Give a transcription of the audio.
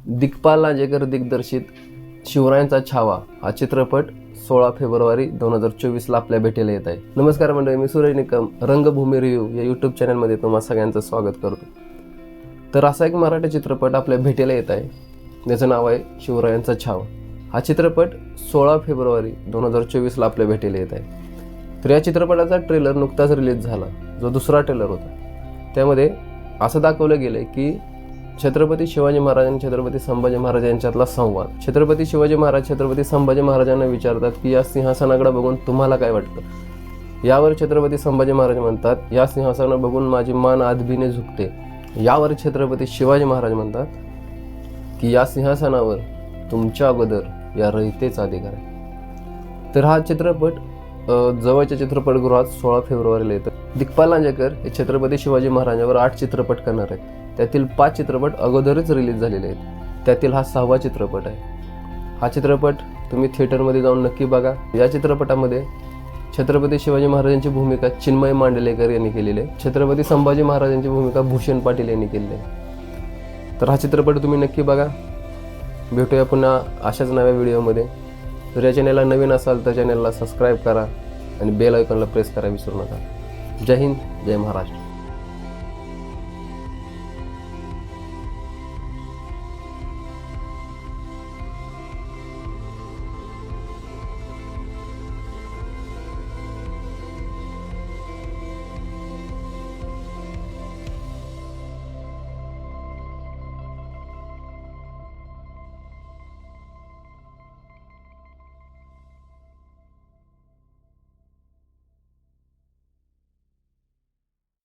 दिग्पाल लांजेकर दिग्दर्शित शिवरायांचा छावा हा चित्रपट 16 फेब्रुवारी 2024ला आपल्या भेटीला येत आहे. नमस्कार मंडळी, मी सूरज निकम रंगभूमी रिव्ह्यू या यूट्यूब चॅनलमध्ये तुम्हा सगळ्यांचं स्वागत करतो. तर असा एक मराठी चित्रपट आपल्या भेटीला येत आहे, ज्याचं नाव आहे शिवरायांचा छावा. हा चित्रपट 16 फेब्रुवारी 2024ला आपल्या भेटीला येत आहे. तर या चित्रपटाचा ट्रेलर नुकताच रिलीज झाला, जो दुसरा ट्रेलर होता. त्यामध्ये असं दाखवलं गेलं की छत्रपती शिवाजी महाराज आणि छत्रपती संभाजी महाराज यांच्यातला संवाद. छत्रपती शिवाजी महाराज छत्रपती संभाजी महाराजांना विचारतात की या सिंहासनाकडे बघून तुम्हाला काय वाटतं. यावर छत्रपती संभाजी महाराज म्हणतात, या सिंहासनाकडे बघून माझी मान आदबीने झुकते. यावर छत्रपती शिवाजी महाराज म्हणतात की या सिंहासनावर तुमच्या अगोदर या रयतेचा अधिकार आहे. तर हा चित्रपट जवळच्या चित्रपटगृहात 16 फेब्रुवारीला येतो. दिग्पाल लांजेकर हे छत्रपती शिवाजी महाराजांवर 8 चित्रपट करणार आहेत. त्यातील 5 चित्रपट अगोदरच रिलीज झालेले आहेत. त्यातील हा 6वा चित्रपट आहे. हा चित्रपट तुम्ही थिएटरमध्ये जाऊन नक्की बघा. या चित्रपटामध्ये छत्रपती शिवाजी महाराजांची भूमिका चिन्मय मांडलेकर यांनी केलेली आहे. छत्रपती संभाजी महाराजांची भूमिका भूषण पाटील यांनी केलेली आहे. तर हा चित्रपट तुम्ही नक्की बघा. भेटूया पुन्हा अशाच नव्या व्हिडिओमध्ये. जर या चॅनलला नवीन असाल तर चॅनलला सबस्क्राईब करा आणि बेल आयकॉनला प्रेस करा विसरू नका. जय हिंद, जय महाराष्ट्र.